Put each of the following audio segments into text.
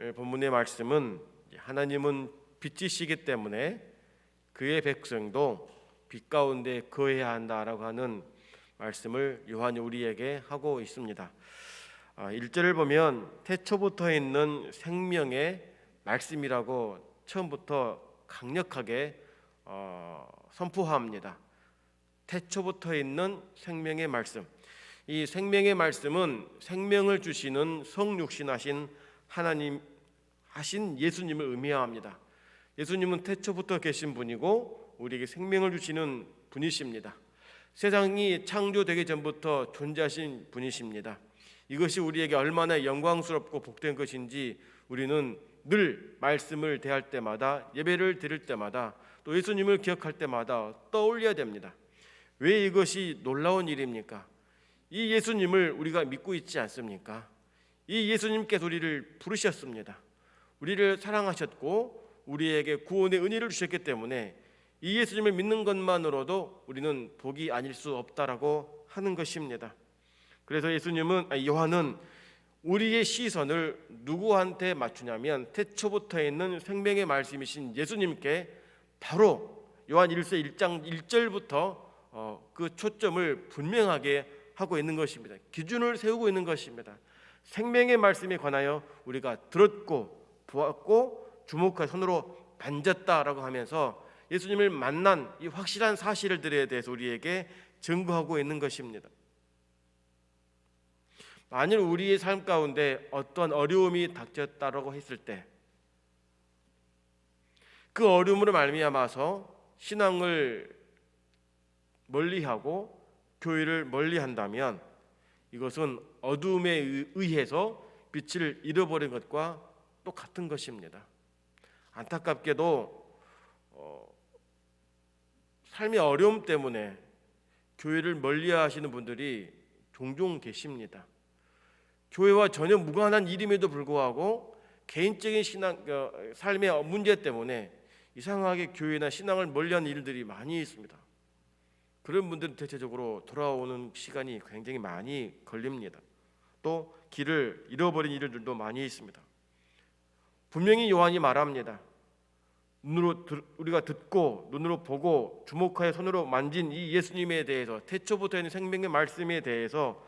오늘 본문의 말씀은 하나님은 빛이시기 때문에 그의 백성도 빛 가운데 거해야 한다라고 하는 말씀을 요한이 우리에게 하고 있습니다. 1절을 보면 태초부터 있는 생명의 말씀이라고 처음부터 강력하게 선포합니다. 태초부터 있는 생명의 말씀. 이 생명의 말씀은 생명을 주시는 성육신하신 하나님 하신 예수님을 의미합니다. 예수님은 태초부터 계신 분이고 우리에게 생명을 주시는 분이십니다. 세상이 창조되기 전부터 존재하신 분이십니다. 이것이 우리에게 얼마나 영광스럽고 복된 것인지 우리는 늘 말씀을 대할 때마다, 예배를 드릴 때마다, 또 예수님을 기억할 때마다 떠올려야 됩니다. 왜 이것이 놀라운 일입니까? 이 예수님을 우리가 믿고 있지 않습니까? 이 예수님께서 우리를 부르셨습니다. 우리를 사랑하셨고 우리에게 구원의 은혜를 주셨기 때문에 이 예수님을 믿는 것만으로도 우리는 복이 아닐 수 없다라고 하는 것입니다. 그래서 요한은 우리의 시선을 누구한테 맞추냐면 태초부터 있는 생명의 말씀이신 예수님께 바로 요한 1서 1장 1절부터 그 초점을 분명하게 하고 있는 것입니다. 기준을 세우고 있는 것입니다. 생명의 말씀에 관하여 우리가 들었고 보았고 주목하여 손으로 만졌다라고 하면서 예수님을 만난 이 확실한 사실들에 대해서 우리에게 증거하고 있는 것입니다. 만일 우리의 삶 가운데 어떤 어려움이 닥쳤다라고 했을 때 그 어려움으로 말미암아서 신앙을 멀리하고 교회를 멀리한다면 이것은 어둠에 의해서 빛을 잃어버린 것과 똑같은 것입니다. 안타깝게도 삶의 어려움 때문에 교회를 멀리하시는 분들이 종종 계십니다. 교회와 전혀 무관한 일임에도 불구하고 개인적인 삶의 문제 때문에 이상하게 교회나 신앙을 멀리하는 일들이 많이 있습니다. 그런 분들은 대체적으로 돌아오는 시간이 굉장히 많이 걸립니다. 또 길을 잃어버린 일들도 많이 있습니다. 분명히 요한이 말합니다. 우리가 듣고 눈으로 보고 주목하여 손으로 만진 이 예수님에 대해서 태초부터 있는 생명의 말씀에 대해서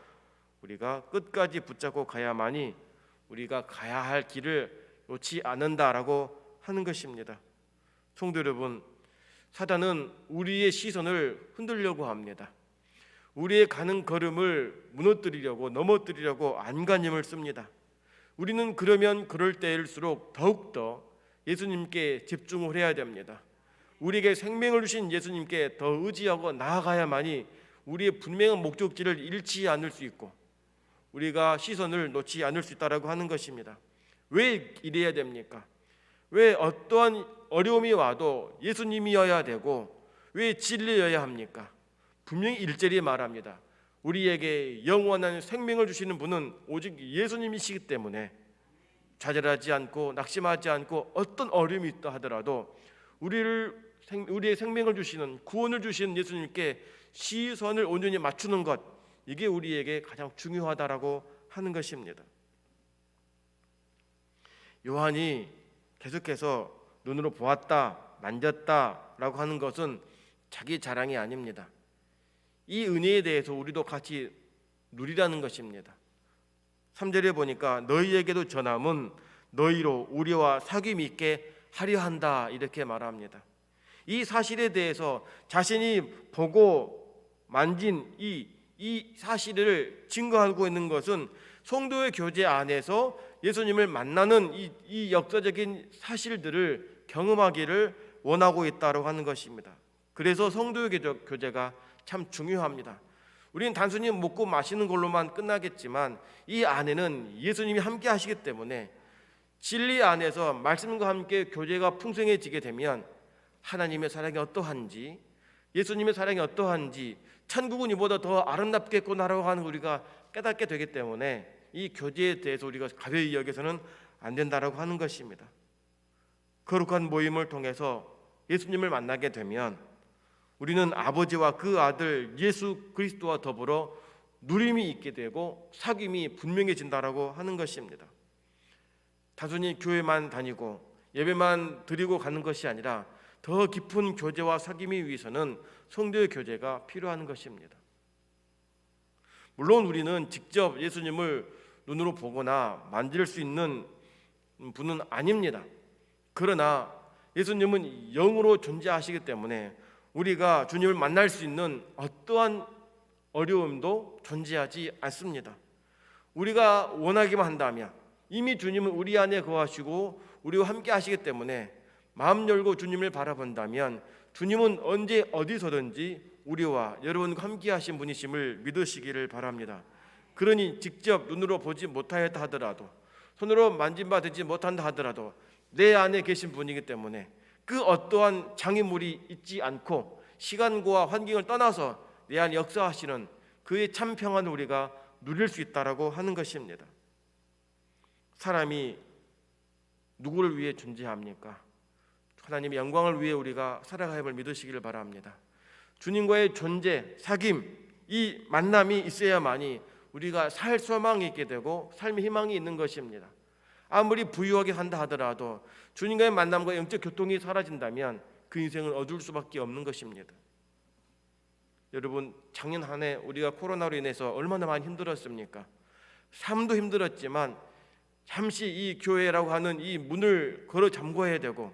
우리가 끝까지 붙잡고 가야만이 우리가 가야 할 길을 놓지 않는다라고 하는 것입니다. 성도 여러분, 사단은 우리의 시선을 흔들려고 합니다. 우리의 가는 걸음을 무너뜨리려고 넘어뜨리려고 안간힘을 씁니다. 우리는 그러면 그럴 때일수록 더욱더 예수님께 집중을 해야 됩니다. 우리에게 생명을 주신 예수님께 더 의지하고 나아가야만이 우리의 분명한 목적지를 잃지 않을 수 있고 우리가 시선을 놓지 않을 수 있다라고 하는 것입니다. 왜 이래야 됩니까? 왜 어떠한 어려움이 와도 예수님이어야 되고 왜 진리여야 합니까? 분명히 1절이 말합니다. 우리에게 영원한 생명을 주시는 분은 오직 예수님이시기 때문에 좌절하지 않고 낙심하지 않고 어떤 어려움이 있다 하더라도 우리의 생명을 주시는 구원을 주시는 예수님께 시선을 온전히 맞추는 것, 이게 우리에게 가장 중요하다라고 하는 것입니다. 요한이 계속해서 눈으로 보았다, 만졌다라고 하는 것은 자기 자랑이 아닙니다. 이 은혜에 대해서 우리도 같이 누리라는 것입니다. 3절에 보니까 너희에게도 전함은 너희로 우리와 사귐이 있게 하려 한다 이렇게 말합니다. 이 사실에 대해서 자신이 보고 만진 이 사실을 증거하고 있는 것은 성도의 교제 안에서 예수님을 만나는 이 역사적인 사실들을 경험하기를 원하고 있다고 하는 것입니다. 그래서 성도의 교제가 참 중요합니다. 우리는 단순히 먹고 마시는 걸로만 끝나겠지만 이 안에는 예수님이 함께 하시기 때문에 진리 안에서 말씀과 함께 교제가 풍성해지게 되면 하나님의 사랑이 어떠한지, 예수님의 사랑이 어떠한지, 천국은 이보다 더 아름답겠구나라고 하는 우리가 깨닫게 되기 때문에 이 교제에 대해서 우리가 가벼이 여겨서는 안 된다라고 하는 것입니다. 거룩한 모임을 통해서 예수님을 만나게 되면 우리는 아버지와 그 아들 예수 그리스도와 더불어 누림이 있게 되고 사귐이 분명해진다라고 하는 것입니다. 단순히 교회만 다니고 예배만 드리고 가는 것이 아니라 더 깊은 교제와 사귐이 위해서는 성도의 교제가 필요한 것입니다. 물론 우리는 직접 예수님을 눈으로 보거나 만질 수 있는 분은 아닙니다. 그러나 예수님은 영으로 존재하시기 때문에 우리가 주님을 만날 수 있는 어떠한 어려움도 존재하지 않습니다. 우리가 원하기만 한다면 이미 주님은 우리 안에 거하시고 우리와 함께 하시기 때문에 마음 열고 주님을 바라본다면 주님은 언제 어디서든지 우리와 여러분과 함께 하신 분이심을 믿으시기를 바랍니다. 그러니 직접 눈으로 보지 못하였다 하더라도, 손으로 만진바 되지 못한다 하더라도 내 안에 계신 분이기 때문에 그 어떠한 장애물이 있지 않고 시간과 환경을 떠나서 내 안에 역사하시는 그의 참 평안을 우리가 누릴 수 있다라고 하는 것입니다. 사람이 누구를 위해 존재합니까? 하나님의 영광을 위해 우리가 살아가야 함을 믿으시기를 바랍니다. 주님과의 존재, 사귐, 이 만남이 있어야만이 우리가 살 소망이 있게 되고 삶의 희망이 있는 것입니다. 아무리 부유하게 산다 하더라도 주님과의 만남과 영적 교통이 사라진다면 그 인생은 어두울 수밖에 없는 것입니다. 여러분, 작년 한 해 우리가 코로나로 인해서 얼마나 많이 힘들었습니까? 삶도 힘들었지만 잠시 이 교회라고 하는 이 문을 걸어 잠궈야 되고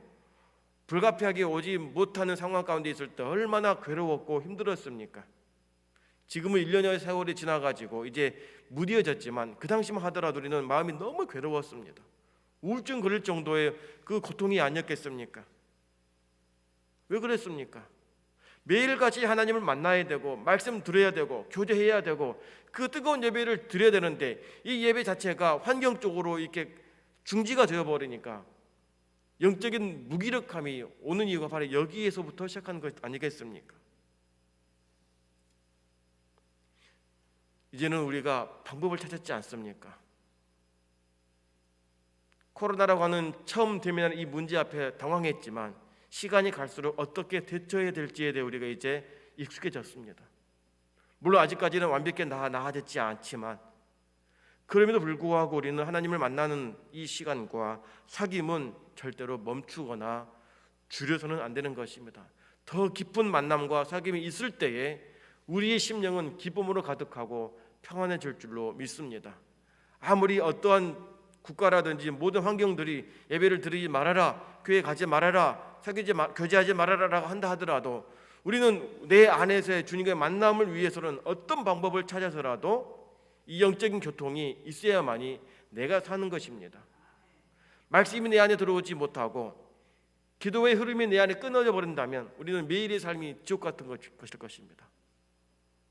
불가피하게 오지 못하는 상황 가운데 있을 때 얼마나 괴로웠고 힘들었습니까? 지금은 1년의 세월이 지나가지고 이제 무뎌졌지만 그 당시만 하더라도 우리는 마음이 너무 괴로웠습니다. 우울증 걸릴 정도의 그 고통이 아니었겠습니까? 왜 그랬습니까? 매일같이 하나님을 만나야 되고 말씀 들어야 되고 교제해야 되고 그 뜨거운 예배를 드려야 되는데 이 예배 자체가 환경적으로 이렇게 중지가 되어버리니까 영적인 무기력함이 오는 이유가 바로 여기에서부터 시작하는 것 아니겠습니까? 이제는 우리가 방법을 찾았지 않습니까? 코로나라고 하는 처음 대면하는 이 문제 앞에 당황했지만 시간이 갈수록 어떻게 대처해야 될지에 대해 우리가 이제 익숙해졌습니다. 물론 아직까지는 완벽히 나아졌지 않지만 그럼에도 불구하고 우리는 하나님을 만나는 이 시간과 사귐은 절대로 멈추거나 줄여서는 안 되는 것입니다. 더 깊은 만남과 사귐이 있을 때에 우리의 심령은 기쁨으로 가득하고 평안해질 줄로 믿습니다. 아무리 어떠한 국가라든지 모든 환경들이 예배를 드리지 말아라, 교회 가지 말아라, 교제하지 말아라라고 한다 하더라도 우리는 내 안에서의 주님과의 만남을 위해서는 어떤 방법을 찾아서라도 이 영적인 교통이 있어야만이 내가 사는 것입니다. 말씀이 내 안에 들어오지 못하고 기도의 흐름이 내 안에 끊어져 버린다면 우리는 매일의 삶이 지옥 같은 것일 것입니다.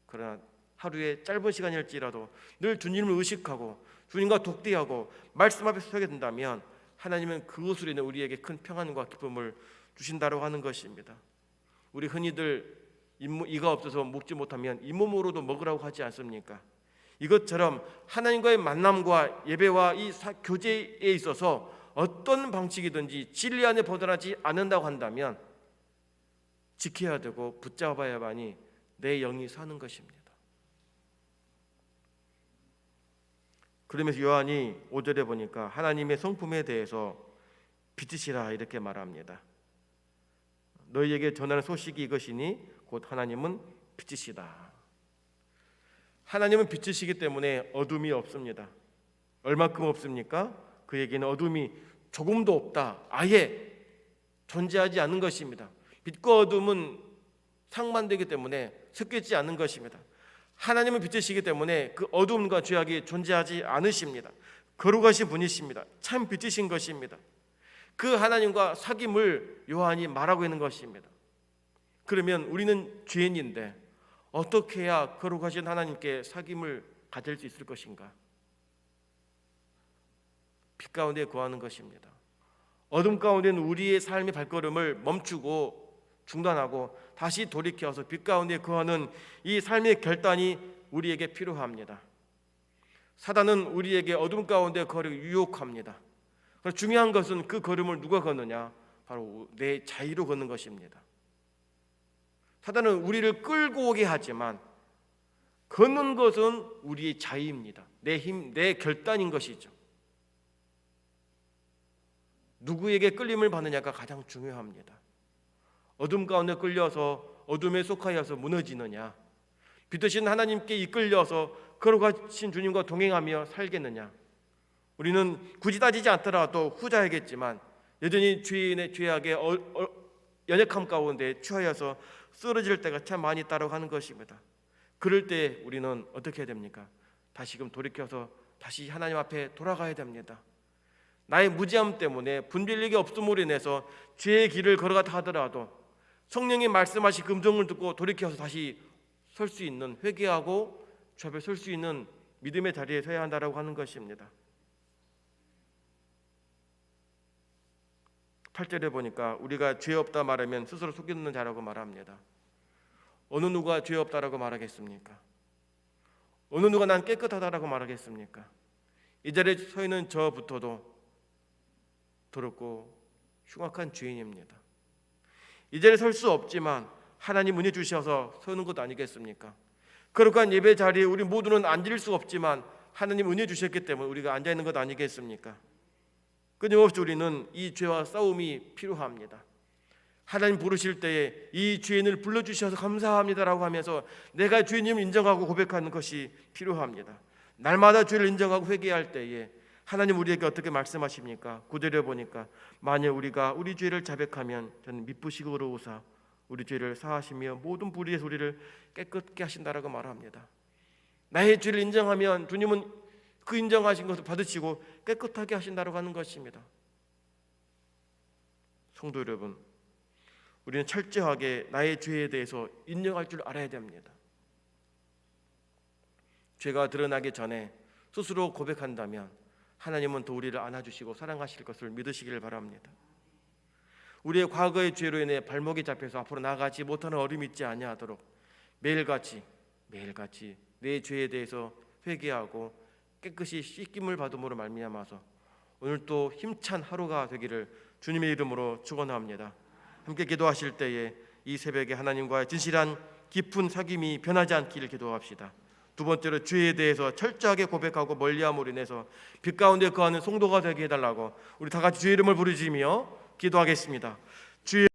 그러나 하루에 짧은 시간일지라도 늘 주님을 의식하고 주님과 독대하고 말씀 앞에 서게 된다면 하나님은 그것으로 인해 우리에게 큰 평안과 기쁨을 주신다고 하는 것입니다. 우리 흔히들 이가 없어서 먹지 못하면 잇몸으로도 먹으라고 하지 않습니까? 이것처럼 하나님과의 만남과 예배와 이 교제에 있어서 어떤 방식이든지 진리 안에 벗어나지 않는다고 한다면 지켜야 되고 붙잡아야만이 내 영이 사는 것입니다. 그러면서 요한이 5절에 보니까 하나님의 성품에 대해서 빛이시라 이렇게 말합니다. 너희에게 전하는 소식이 이것이니 곧 하나님은 빛이시다. 하나님은 빛이시기 때문에 어둠이 없습니다. 얼마큼 없습니까? 그에게는 어둠이 조금도 없다. 아예 존재하지 않는 것입니다. 빛과 어둠은 상반되기 때문에 섞이지 않는 것입니다. 하나님은 빛이시기 때문에 그 어둠과 죄악이 존재하지 않으십니다. 거룩하신 분이십니다. 참 빛이신 것입니다. 그 하나님과 사귐을 요한이 말하고 있는 것입니다. 그러면 우리는 죄인인데 어떻게 해야 거룩하신 하나님께 사귐을 가질 수 있을 것인가? 빛 가운데 거하는 것입니다. 어둠 가운데는 우리의 삶의 발걸음을 멈추고 중단하고 다시 돌이켜서 빛 가운데 거하는 이 삶의 결단이 우리에게 필요합니다. 사단은 우리에게 어둠 가운데 거리기 유혹합니다. 중요한 것은 그 걸음을 누가 걷느냐? 바로 내 자유로 걷는 것입니다. 사단은 우리를 끌고 오게 하지만 걷는 것은 우리의 자유입니다. 내 힘, 내 결단인 것이죠. 누구에게 끌림을 받느냐가 가장 중요합니다. 어둠 가운데 끌려서 어둠에 속하여서 무너지느냐, 빛이신 하나님께 이끌려서 걸어가신 주님과 동행하며 살겠느냐. 우리는 굳이 따지지 않더라도 후자이겠지만 여전히 죄인의 죄악의 연약함 가운데 취하여서 쓰러질 때가 참 많이 따라가는 것입니다. 그럴 때 우리는 어떻게 해야 됩니까? 다시금 돌이켜서 다시 하나님 앞에 돌아가야 됩니다. 나의 무지함 때문에 분별력이 없음으로 인해서 죄의 길을 걸어갔다 하더라도 성령이 말씀하신 금종을 듣고 돌이켜서 다시 설 수 있는, 회개하고 주 앞에 설 수 있는 믿음의 자리에 서야 한다라고 하는 것입니다. 8절에 보니까 우리가 죄 없다 말하면 스스로 속이는 자라고 말합니다. 어느 누가 죄 없다라고 말하겠습니까? 어느 누가 난 깨끗하다라고 말하겠습니까? 이 자리에 서 있는 저부터도 더럽고 흉악한 죄인입니다. 이 자리에 설 수 없지만 하나님 은혜 주셔서 서는 것 아니겠습니까? 거룩한 예배 자리에 우리 모두는 앉을 수 없지만 하나님 은혜 주셨기 때문에 우리가 앉아 있는 것 아니겠습니까? 끊임없이 우리는 이 죄와 싸움이 필요합니다. 하나님 부르실 때에 이 죄인을 불러주셔서 감사합니다라고 하면서 내가 죄인임을 인정하고 고백하는 것이 필요합니다. 날마다 죄를 인정하고 회개할 때에 하나님 우리에게 어떻게 말씀하십니까? 9절에 보니까 만일 우리가 우리 죄를 자백하면 저는 미쁘시고 의로우사 우리 죄를 사하시며 모든 불의의 소리를 깨끗게 하신다라고 말합니다. 나의 죄를 인정하면 주님은 그 인정하신 것을 받으시고 깨끗하게 하신다라고 하는 것입니다. 성도 여러분, 우리는 철저하게 나의 죄에 대해서 인정할 줄 알아야 됩니다. 죄가 드러나기 전에 스스로 고백한다면 하나님은 더 우리를 안아주시고 사랑하실 것을 믿으시기를 바랍니다. 우리의 과거의 죄로 인해 발목이 잡혀서 앞으로 나아가지 못하는 어려움이 있지 아니하도록 매일같이 내 죄에 대해서 회개하고 깨끗이 씻김을 받음으로 말미암아서 오늘 또 힘찬 하루가 되기를 주님의 이름으로 축원합니다. 함께 기도하실 때에 이 새벽에 하나님과의 진실한 깊은 사귐이 변하지 않기를 기도합시다. 두 번째로 죄에 대해서 철저하게 고백하고 멀리함으로 인해서 빛 가운데 거하는 성도가 되게 해달라고 우리 다 같이 주의 이름을 부르짖으며 기도하겠습니다. 주의